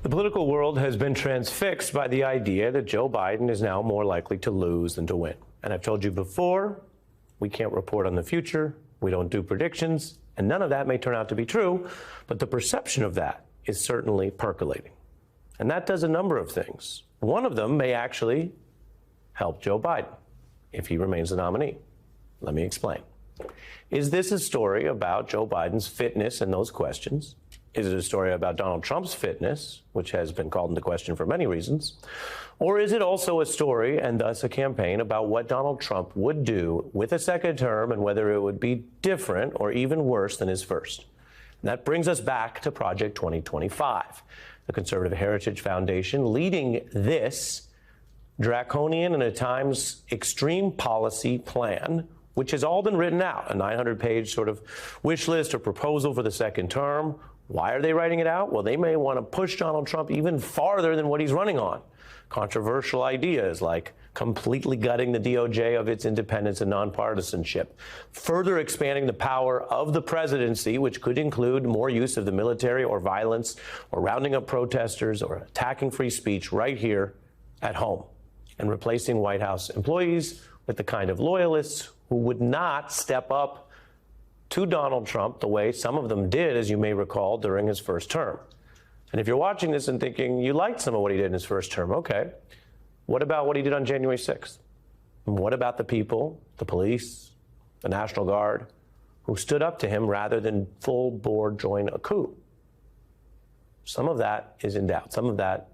The political world has been transfixed by the idea that Joe Biden is now more likely to lose than to win. And I've told you before, we can't report on the future, we don't do predictions, and none of that may turn out to be true, but the perception of that is certainly percolating. And that does a number of things. One of them may actually help Joe Biden if he remains the nominee. Let me explain. Is this a story about Joe Biden's fitness in those questions? Is it a story about Donald Trump's fitness, which has been called into question for many reasons? Or is it also a story, and thus a campaign, about what Donald Trump would do with a second term and whether it would be different or even worse than his first? And that brings us back to Project 2025, the Conservative Heritage Foundation leading this draconian and at times extreme policy plan, which has all been written out, a 900-page sort of wish list or proposal for the second term. Why are they writing it out? Well, they may want to push Donald Trump even farther than what he's running on. Controversial ideas like completely gutting the DOJ of its independence and nonpartisanship, further expanding the power of the presidency, which could include more use of the military or violence or rounding up protesters or attacking free speech right here at home, and replacing White House employees with the kind of loyalists who would not step up to Donald Trump the way some of them did, as you may recall, during his first term. And if you're watching this and thinking you liked some of what he did in his first term, okay, what about what he did on January 6th? And what about the people, the police, the National Guard, who stood up to him rather than full board join a coup? Some of that is in doubt. Some of that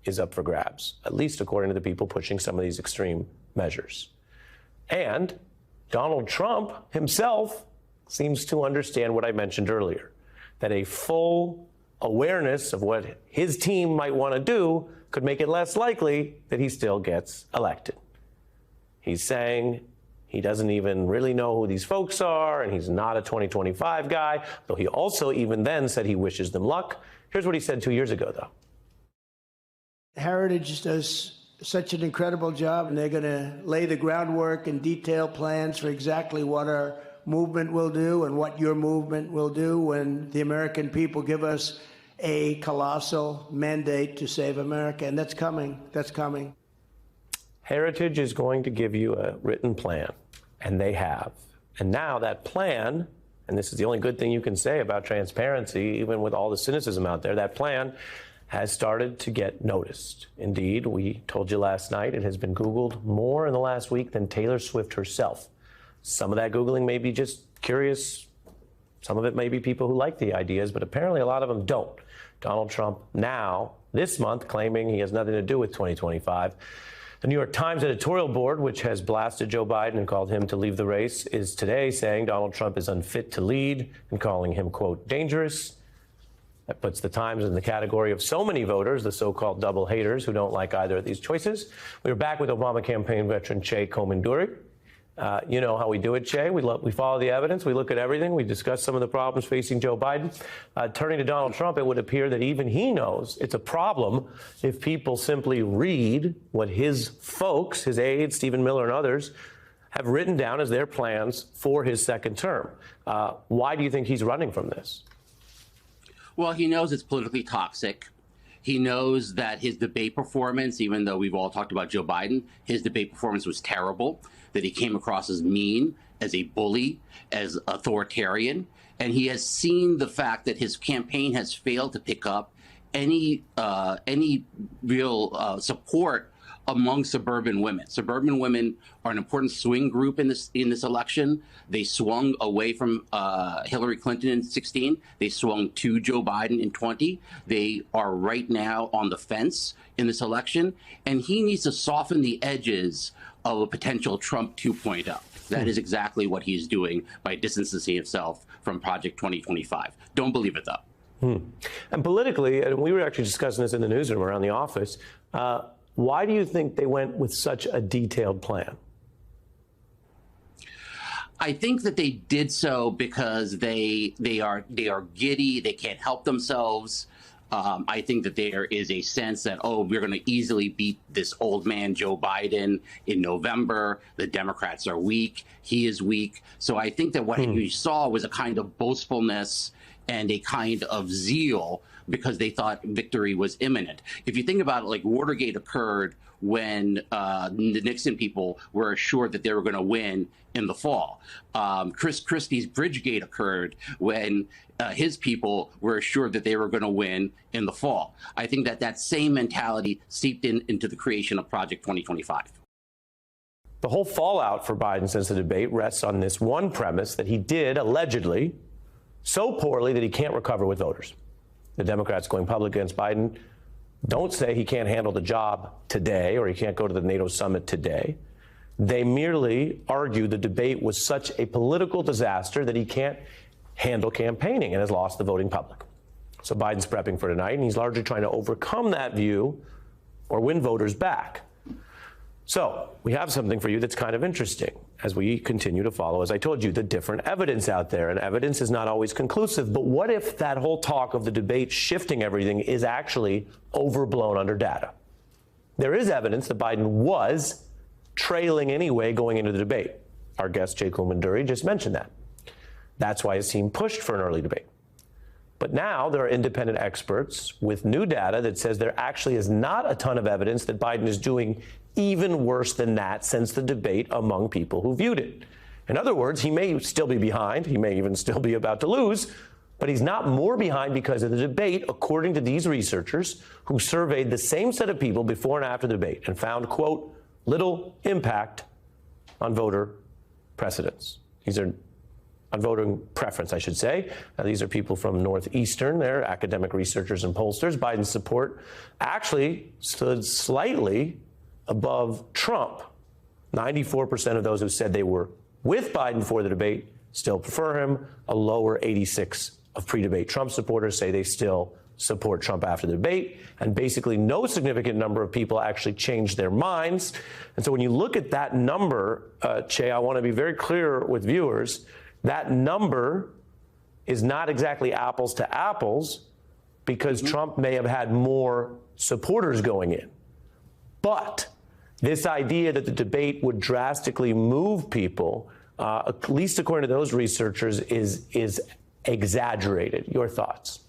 is up for grabs, at least according to the people pushing some of these extreme measures. And Donald Trump himself seems to understand what I mentioned earlier, that a full awareness of what his team might want to do could make it less likely that he still gets elected. He's saying he doesn't even really know who these folks are, and he's not a 2025 guy, though he also even then said he wishes them luck. Here's what he said 2 years ago, though. Heritage does such an incredible job, and they're going to lay the groundwork and detail plans for exactly what our movement will do and what your movement will do when the American people give us a colossal mandate to save America. And that's coming. That's coming. Heritage is going to give you a written plan, and they have. And now that plan, and this is the only good thing you can say about transparency, even with all the cynicism out there, that plan has started to get noticed. Indeed, we told you last night it has been Googled more in the last week than Taylor Swift herself. Some of that Googling may be just curious. Some of it may be people who like the ideas, but apparently a lot of them don't. Donald Trump now, this month, claiming he has nothing to do with 2025. The New York Times editorial board, which has blasted Joe Biden and called him to leave the race, is today saying Donald Trump is unfit to lead and calling him, quote, dangerous. That puts the Times in the category of so many voters, the so-called double haters who don't like either of these choices. We're back with Obama campaign veteran Che Kominduri. You know how we do it, Che. We follow the evidence. We look at everything. We discuss some of the problems facing Joe Biden. Turning to Donald Trump, it would appear that even he knows it's a problem if people simply read what his folks, his aides, Stephen Miller and others, have written down as their plans for his second term. Why do you think he's running from this? Well, he knows it's politically toxic. He knows that his debate performance, even though we've all talked about Joe Biden, his debate performance was terrible, that he came across as mean, as a bully, as authoritarian. And he has seen the fact that his campaign has failed to pick up any real support among suburban women. Suburban women are an important swing group in this election. They swung away from Hillary Clinton in 2016. They swung to Joe Biden in 2020. They are right now on the fence in this election, and he needs to soften the edges of a potential Trump 2.0. That is exactly what he's doing by distancing himself from Project 2025. Don't believe it, though. And politically, and we were actually discussing this in the newsroom around the office, why do you think they went with such a detailed plan? I think that they did so because they are giddy. They can't help themselves. I think that there is a sense that, oh, we're going to easily beat this old man, Joe Biden, in November. The Democrats are weak. He is weak. So I think that what you saw was a kind of boastfulness and a kind of zeal because they thought victory was imminent. If you think about it, like Watergate occurred when the Nixon people were assured that they were going to win in the fall. Chris Christie's Bridgegate occurred when his people were assured that they were going to win in the fall. I think that same mentality seeped into the creation of Project 2025. The whole fallout for Biden since the debate rests on this one premise that he did, allegedly, so poorly that he can't recover with voters. The Democrats going public against Biden don't say he can't handle the job today or he can't go to the NATO summit today. They merely argue the debate was such a political disaster that he can't handle campaigning and has lost the voting public. So Biden's prepping for tonight, and he's largely trying to overcome that view or win voters back. So we have something for you that's kind of interesting as we continue to follow, as I told you, the different evidence out there. And evidence is not always conclusive. But what if that whole talk of the debate shifting everything is actually overblown under data? There is evidence that Biden was trailing anyway going into the debate. Our guest, Jake Lumenduri, just mentioned that. That's why his team pushed for an early debate. But now there are independent experts with new data that says there actually is not a ton of evidence that Biden is doing even worse than that since the debate among people who viewed it. In other words, he may still be behind. He may even still be about to lose, but he's not more behind because of the debate, according to these researchers who surveyed the same set of people before and after the debate and found, quote, little impact on voter precedence. These are on voting preference, I should say. Now, these are people from Northeastern. They're academic researchers and pollsters. Biden's support actually stood slightly above Trump. 94% of those who said they were with Biden for the debate still prefer him. A lower 86 of pre-debate Trump supporters say they still support Trump after the debate. And basically no significant number of people actually changed their minds. And so when you look at that number, Che, I want to be very clear with viewers. That number is not exactly apples to apples because Trump may have had more supporters going in. But this idea that the debate would drastically move people, at least according to those researchers, is exaggerated. Your thoughts?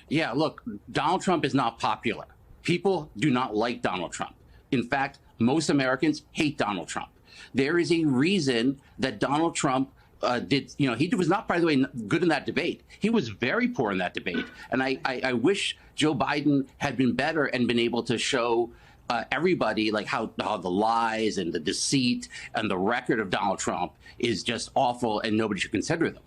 Yeah, look, Donald Trump is not popular. People do not like Donald Trump. In fact, most Americans hate Donald Trump. There is a reason that Donald Trump he was not, by the way, good in that debate. He was very poor in that debate. And I wish Joe Biden had been better and been able to show everybody like how the lies and the deceit and the record of Donald Trump is just awful and nobody should consider them.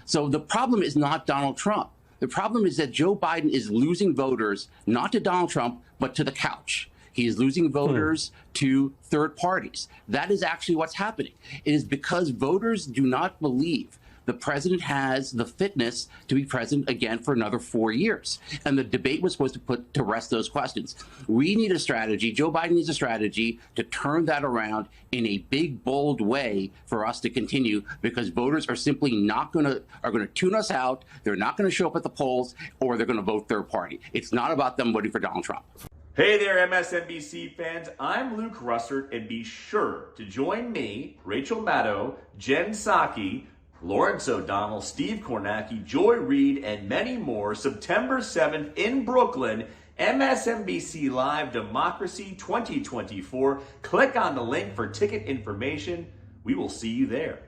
So the problem is not Donald Trump. The problem is that Joe Biden is losing voters, not to Donald Trump, but to the couch. He is losing voters to third parties. That is actually what's happening. It is because voters do not believe the president has the fitness to be president again for another 4 years. And the debate was supposed to put to rest those questions. We need a strategy. Joe Biden needs a strategy to turn that around in a big, bold way for us to continue, because voters are simply not going to tune us out. They're not going to show up at the polls, or they're going to vote third party. It's not about them voting for Donald Trump. Hey there, MSNBC fans. I'm Luke Russert, and be sure to join me, Rachel Maddow, Jen Psaki, Lawrence O'Donnell, Steve Kornacki, Joy Reid, and many more September 7th in Brooklyn, MSNBC Live Democracy 2024. Click on the link for ticket information. We will see you there.